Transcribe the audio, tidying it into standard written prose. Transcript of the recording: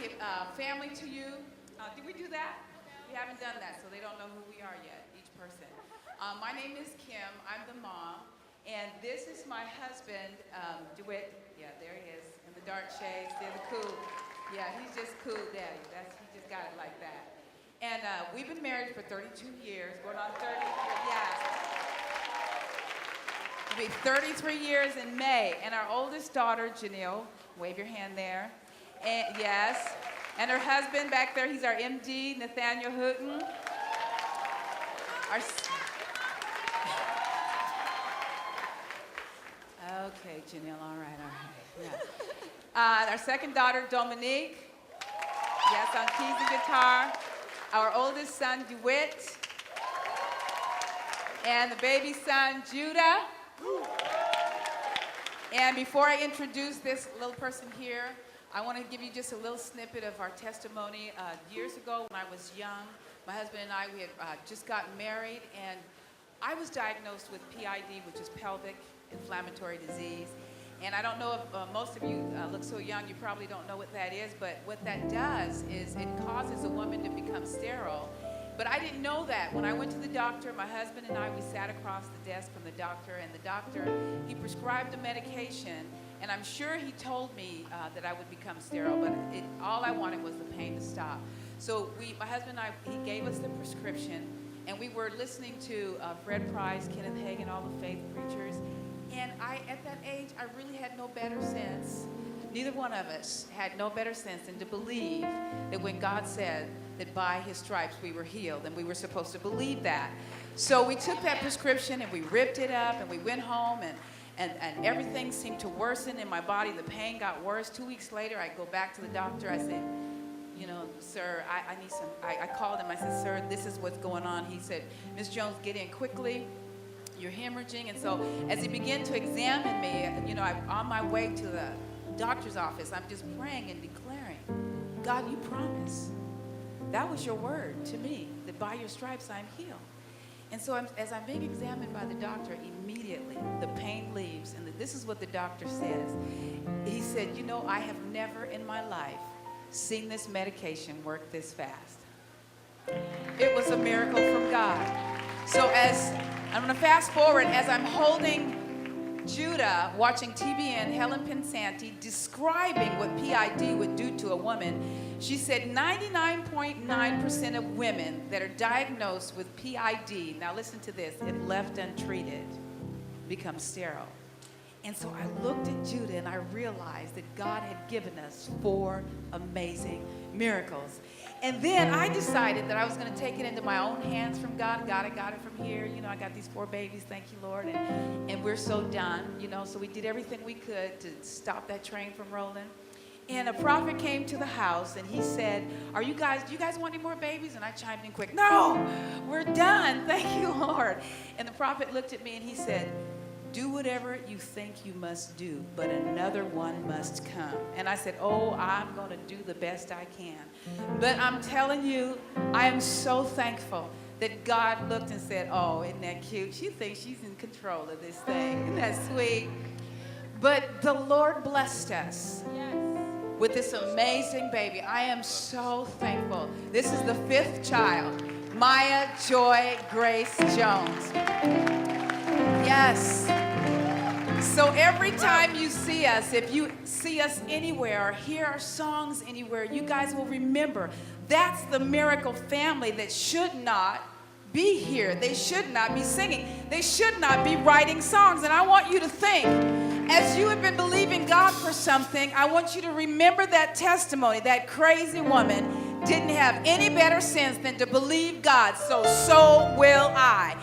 it family to you. Did we do that? We haven't done that, so they don't know who we are yet, each person. My name is Kim. I'm the mom. And this is my husband, DeWitt. Yeah, there he is, in the dark shades. They're the cool. Yeah, he's just cool daddy. He just got it like that. And we've been married for 32 years, going on 30, yeah. It'll be 33 years in May. And our oldest daughter, Janelle, wave your hand there. And, yes. And her husband back there, he's our MD, Nathaniel Hooten. Okay, Janelle, all right. Yeah. Our second daughter, Dominique. Yes, on keys and guitar. Our oldest son, DeWitt. And the baby son, Judah. And before I introduce this little person here, I want to give you just a little snippet of our testimony. Years ago, when I was young, my husband and I, we had just gotten married, and I was diagnosed with PID, which is pelvic inflammatory disease. And I don't know if most of you look so young, you probably don't know what that is, but what that does is it causes a woman to become sterile. But I didn't know that. When I went to the doctor, my husband and I, we sat across the desk from the doctor, and the doctor, he prescribed a medication, and I'm sure he told me that I would become sterile, but all I wanted was the pain to stop. So my husband and I, he gave us the prescription, and we were listening to Fred Price, Kenneth Hagin, all the faith preachers. And at that age, I really had no better sense. Neither one of us had no better sense than to believe that when God said that by his stripes we were healed, and we were supposed to believe that. So we took that prescription and we ripped it up and we went home, and everything seemed to worsen in my body. The pain got worse. 2 weeks later, I go back to the doctor. I said, you know, sir, I need some, I called him. I said, sir, this is what's going on. He said, Ms. Jones, get in quickly. You're hemorrhaging. And so as he began to examine me, you know, I'm on my way to the doctor's office. I'm just praying and declaring, God, you promised. That was your word to me, that by your stripes I'm healed. And so as I'm being examined by the doctor, immediately the pain leaves. And this is what the doctor says. He said, you know, I have never in my life seen this medication work this fast. It was a miracle from God. So as I'm going to fast forward, as I'm holding Judah, watching TBN, Helen Pensanti, describing what PID would do to a woman, she said 99.9% of women that are diagnosed with PID, now listen to this, if left untreated, become sterile. And so I looked at Judah and I realized that God had given us 4 amazing miracles. And then I decided that I was going to take it into my own hands from God. God, I got it from here. You know, I got these 4 babies. Thank you, Lord. And we're so done, you know. So we did everything we could to stop that train from rolling. And a prophet came to the house and he said, do you guys want any more babies? And I chimed in quick, no, we're done. Thank you, Lord. And the prophet looked at me and he said, do whatever you think you must do, but another one must come. And I said, oh, I'm going to do the best I can. But I'm telling you, I am so thankful that God looked and said, oh, isn't that cute? She thinks she's in control of this thing. Isn't that sweet? But the Lord blessed us with this amazing baby. I am so thankful. This is the 5th child, Maya Joy Grace Jones. Yes. So every time you see us, if you see us anywhere or hear our songs anywhere, you guys will remember that's the miracle family that should not be here. They should not be singing. They should not be writing songs. And I want you to think, as you have been believing God for something, I want you to remember that testimony. That crazy woman didn't have any better sense than to believe God, so will I.